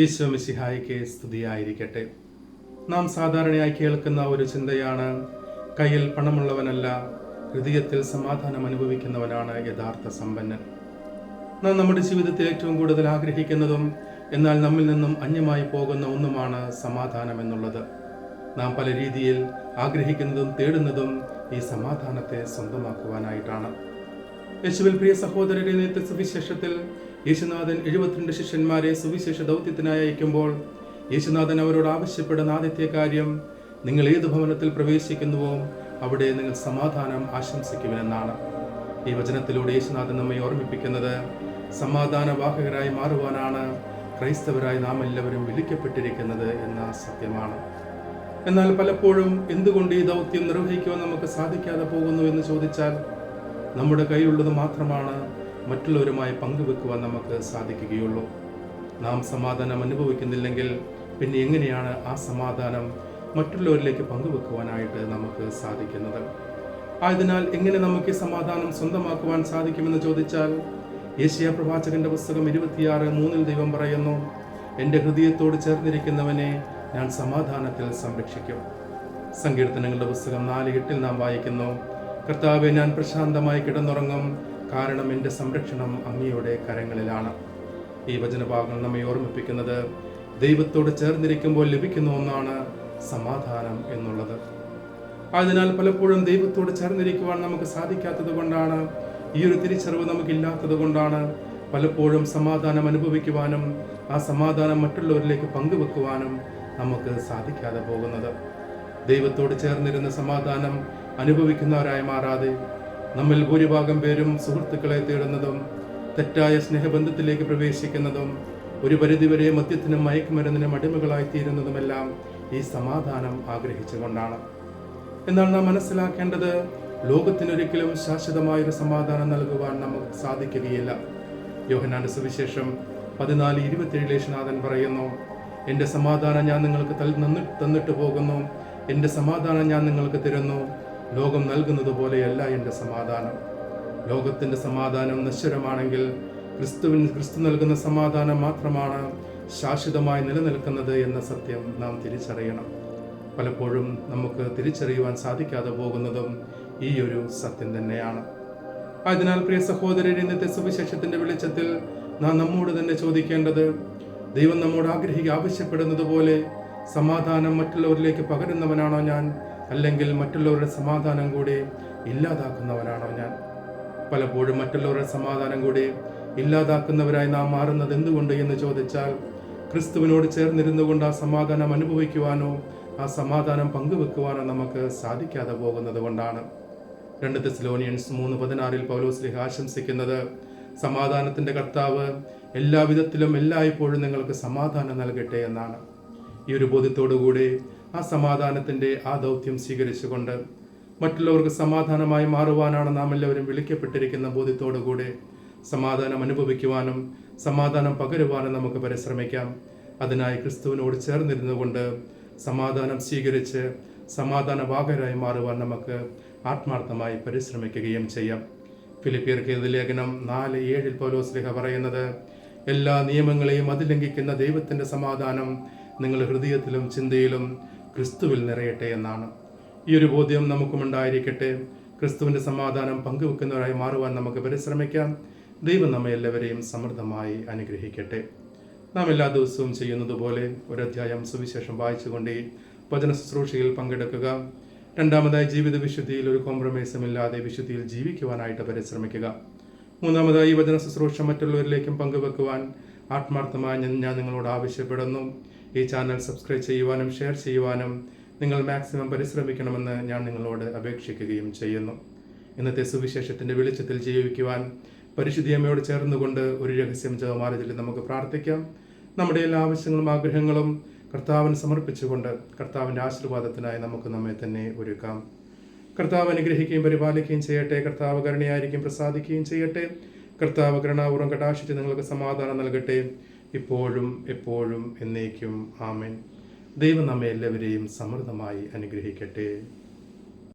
ഈശോ മിശിഹായിക്ക് സ്തുതിയായിരിക്കട്ടെ. നാം സാധാരണയായി കേൾക്കുന്ന ഒരു ചിന്തയാണ്, കയ്യിൽ പണമുള്ളവനല്ല, ഹൃദയത്തിൽ സമാധാനം അനുഭവിക്കുന്നവനാണ് യഥാർത്ഥ സമ്പന്നൻ. നാം നമ്മുടെ ജീവിതത്തിൽ ഏറ്റവും കൂടുതൽ ആഗ്രഹിക്കുന്നതും എന്നാൽ നമ്മിൽ നിന്നും അന്യമായി പോകുന്ന ഒന്നുമാണ് സമാധാനം എന്നുള്ളത്. നാം പല രീതിയിൽ ആഗ്രഹിക്കുന്നതും തേടുന്നതും ഈ സമാധാനത്തെ സ്വന്തമാക്കുവാനായിട്ടാണ്. യേശുവിൽ പ്രിയ സഹോദരരെ, ഇന്നത്തെ സുവിശേഷത്തിൽ യേശുനാഥൻ 72 ശിഷ്യന്മാരെ സുവിശേഷ ദൗത്യത്തിനായി അയക്കുമ്പോൾ യേശുനാഥൻ അവരോട് ആവശ്യപ്പെടുന്ന ആദ്യത്തെ കാര്യം, നിങ്ങൾ ഏത് ഭവനത്തിൽ പ്രവേശിക്കുന്നുവോ അവിടെ നിങ്ങൾ സമാധാനം ആശംസിക്കുമെന്നാണ്. ഈ വചനത്തിലൂടെ യേശുനാഥൻ നമ്മെ ഓർമ്മിപ്പിക്കുന്നത് സമാധാനവാഹകരായി മാറുവാനാണ് ക്രൈസ്തവരായി നാം എല്ലാവരും വിളിക്കപ്പെട്ടിരിക്കുന്നത് എന്ന സത്യമാണ്. എന്നാൽ പലപ്പോഴും എന്തുകൊണ്ട് ഈ ദൗത്യം നിർവഹിക്കുവാൻ നമുക്ക് സാധിക്കാതെ പോകുന്നു എന്ന് ചോദിച്ചാൽ, നമ്മുടെ കയ്യിലുള്ളത് മാത്രമാണ് മറ്റുള്ളവരുമായി പങ്കുവെക്കുവാൻ നമുക്ക് സാധിക്കുകയുള്ളൂ. നാം സമാധാനം അനുഭവിക്കുന്നില്ലെങ്കിൽ പിന്നെ എങ്ങനെയാണ് ആ സമാധാനം മറ്റുള്ളവരിലേക്ക് പങ്കുവെക്കുവാനായിട്ട് നമുക്ക് സാധിക്കുന്നത്? ആയതിനാൽ എങ്ങനെ നമുക്ക് ഈ സമാധാനം സ്വന്തമാക്കുവാൻ സാധിക്കുമെന്ന് ചോദിച്ചാൽ, യെശയ്യാ പ്രവാചകന്റെ പുസ്തകം 26:3 ദൈവം പറയുന്നു, എൻ്റെ ഹൃദയത്തോട് ചേർന്നിരിക്കുന്നവനെ ഞാൻ സമാധാനത്തിൽ സംരക്ഷിക്കും. സങ്കീർത്തനങ്ങളുടെ പുസ്തകം 4:8 നാം വായിക്കുന്നു, കർത്താവേ, ഞാൻ പ്രശാന്തമായി കിടന്നുറങ്ങും, കാരണം എൻ്റെ സംരക്ഷണം അങ്ങയുടെ കരങ്ങളിലാണ്. ഈ വചനഭാഗങ്ങൾ നമ്മെ ഓർമ്മിപ്പിക്കുന്നത് ദൈവത്തോട് ചേർന്നിരിക്കുമ്പോൾ ലഭിക്കുന്ന ഒന്നാണ് സമാധാനം എന്നുള്ളത്. അതിനാൽ പലപ്പോഴും ദൈവത്തോട് ചേർന്നിരിക്കുവാൻ നമുക്ക് സാധിക്കാത്തത് കൊണ്ടാണ്, ഈ ഒരു തിരിച്ചറിവ് നമുക്കില്ലാത്തത് കൊണ്ടാണ് പലപ്പോഴും സമാധാനം അനുഭവിക്കുവാനും ആ സമാധാനം മറ്റുള്ളവരിലേക്ക് പങ്കുവെക്കുവാനും നമുക്ക് സാധിക്കാതെ പോകുന്നത്. ദൈവത്തോട് ചേർന്നിരുന്ന സമാധാനം അനുഭവിക്കുന്നവരായി മാറാതെ നമ്മിൽ ഭൂരിഭാഗം പേരും സുഹൃത്തുക്കളെ തേടുന്നതും തെറ്റായ സ്നേഹബന്ധത്തിലേക്ക് പ്രവേശിക്കുന്നതും ഒരു പരിധിവരെ മദ്യത്തിനും മയക്കുമരുന്നിനും അടിമകളായി തീരുന്നതുമെല്ലാം ഈ സമാധാനം ആഗ്രഹിച്ചുകൊണ്ടാണ്. എന്നാൽ നാം മനസ്സിലാക്കേണ്ടത്, ലോകത്തിനൊരിക്കലും ശാശ്വതമായൊരു സമാധാനം നൽകുവാൻ നമുക്ക് സാധിക്കുകയില്ല. യോഹന്നാന്റെ സുവിശേഷം 14:27 യേശുനാഥൻ പറയുന്നു, എൻ്റെ സമാധാനം ഞാൻ നിങ്ങൾക്ക് തന്നിട്ട് പോകുന്നു, എൻ്റെ സമാധാനം ഞാൻ നിങ്ങൾക്ക് തരുന്നു, ലോകം നൽകുന്നത് പോലെയല്ല എൻ്റെ സമാധാനം. ലോകത്തിൻ്റെ സമാധാനം നശ്വരമാണെങ്കിൽ ക്രിസ്തു നൽകുന്ന സമാധാനം മാത്രമാണ് ശാശ്വതമായി നിലനിൽക്കുന്നത് എന്ന സത്യം നാം തിരിച്ചറിയണം. പലപ്പോഴും നമുക്ക് തിരിച്ചറിയുവാൻ സാധിക്കാതെ പോകുന്നതും ഈ ഒരു സത്യം തന്നെയാണ്. അതിനാൽ പ്രിയ സഹോദരൻ, ഇന്നത്തെ സുവിശേഷത്തിന്റെ വെളിച്ചത്തിൽ നാം നമ്മോട് തന്നെ ചോദിക്കേണ്ടത്, ദൈവം നമ്മോട് ആവശ്യപ്പെടുന്നത് പോലെ സമാധാനം മറ്റുള്ളവരിലേക്ക് പകരുന്നവനാണോ ഞാൻ, അല്ലെങ്കിൽ മറ്റുള്ളവരുടെ സമാധാനം കൂടി ഇല്ലാതാക്കുന്നവനാണോ ഞാൻ? പലപ്പോഴും മറ്റുള്ളവരുടെ സമാധാനം കൂടി ഇല്ലാതാക്കുന്നവരായി നാം മാറുന്നത് എന്തുകൊണ്ട് എന്ന് ചോദിച്ചാൽ, ക്രിസ്തുവിനോട് ചേർന്നിരുന്നു കൊണ്ട് ആ സമാധാനം അനുഭവിക്കുവാനോ ആ സമാധാനം പങ്കുവെക്കുവാനോ നമുക്ക് സാധിക്കാതെ പോകുന്നത് കൊണ്ടാണ്. 2 തെസ്സലോനിയൻസ് 3:16 പൗലോസ് ആശംസിക്കുന്നത്, സമാധാനത്തിന്റെ കർത്താവ് എല്ലാവിധത്തിലും എല്ലായ്പ്പോഴും നിങ്ങൾക്ക് സമാധാനം നൽകട്ടെ എന്നാണ്. ഈ ഒരു ബോധ്യത്തോടുകൂടി ആ സമാധാനത്തിന്റെ ആ ദൗത്യം സ്വീകരിച്ചുകൊണ്ട് മറ്റുള്ളവർക്ക് സമാധാനമായി മാറുവാനാണ് നാം എല്ലാവരും വിളിക്കപ്പെട്ടിരിക്കുന്ന ബോധ്യത്തോടുകൂടി സമാധാനം അനുഭവിക്കുവാനും സമാധാനം പകരുവാനും നമുക്ക് പരിശ്രമിക്കാം. അതിനായി ക്രിസ്തുവിനോട് ചേർന്നിരുന്നു കൊണ്ട് സമാധാനം സ്വീകരിച്ച് സമാധാനവാഹകരായി മാറുവാൻ നമുക്ക് ആത്മാർത്ഥമായി പരിശ്രമിക്കുകയും ചെയ്യാം. ഫിലിപ്പിയർക്ക് എഴുതിയ ലേഖനം 4:7 പൗലോസ് പറയുന്നത്, എല്ലാ നിയമങ്ങളെയും അതിലംഘിക്കുന്ന ദൈവത്തിന്റെ സമാധാനം നിങ്ങളുടെ ഹൃദയത്തിലും ചിന്തയിലും ക്രിസ്തുവിൽ നിറയട്ടെ എന്നാണ്. ഈ ഒരു ബോധ്യം നമുക്കുമുണ്ടായിരിക്കട്ടെ. ക്രിസ്തുവിന്റെ സമാധാനം പങ്കുവെക്കുന്നവരായി മാറുവാൻ നമുക്ക് പരിശ്രമിക്കാം. ദൈവം നമ്മെ എല്ലാവരെയും സമൃദ്ധമായി അനുഗ്രഹിക്കട്ടെ. നാം എല്ലാ ദിവസവും ചെയ്യുന്നത് പോലെ ഒരധ്യായം സുവിശേഷം വായിച്ചുകൊണ്ട് വചന ശുശ്രൂഷയിൽ പങ്കെടുക്കുക. രണ്ടാമതായി, ജീവിത വിശുദ്ധിയിൽ ഒരു കോംപ്രമൈസും ഇല്ലാതെ വിശുദ്ധിയിൽ ജീവിക്കുവാനായിട്ട് പരിശ്രമിക്കുക. മൂന്നാമതായി, വചന ശുശ്രൂഷ മറ്റുള്ളവരിലേക്കും പങ്കുവെക്കുവാൻ ആത്മാർത്ഥമായി ഞാൻ നിങ്ങളോട് ആവശ്യപ്പെടുന്നു. ഈ ചാനൽ സബ്സ്ക്രൈബ് ചെയ്യുവാനും ഷെയർ ചെയ്യുവാനും നിങ്ങൾ മാക്സിമം പരിശ്രമിക്കണമെന്ന് ഞാൻ നിങ്ങളോട് അപേക്ഷിക്കുകയും ചെയ്യുന്നു. ഇന്നത്തെ സുവിശേഷത്തിന്റെ വെളിച്ചത്തിൽ ജീവിക്കുവാൻ പരിശുദ്ധ അമ്മയോട് ചേർന്നുകൊണ്ട് ഒരു രഹസ്യം ജപമാലയിൽ നമുക്ക് പ്രാർത്ഥിക്കാം. നമ്മുടെ എല്ലാ ആവശ്യങ്ങളും ആഗ്രഹങ്ങളും കർത്താവിന് സമർപ്പിച്ചുകൊണ്ട് കർത്താവിൻ്റെ ആശീർവാദത്തിനായി നമുക്ക് നമ്മെ തന്നെ ഒരുക്കാം. കർത്താവ് അനുഗ്രഹിക്കുകയും പരിപാലിക്കുകയും ചെയ്യട്ടെ. കർത്താവ് കരുണയായിരിക്കും പ്രസാദിക്കുകയും ചെയ്യട്ടെ. കർത്താവ് കരുണാപൂർവ്വം കടാക്ഷിച്ച് നിങ്ങൾക്ക് സമാധാനം നൽകട്ടെ, ഇപ്പോഴും എപ്പോഴും എന്നേക്കും. ആമേൻ. ദൈവം നമ്മെ എല്ലാവരെയും സമൃദ്ധമായി അനുഗ്രഹിക്കട്ടെ.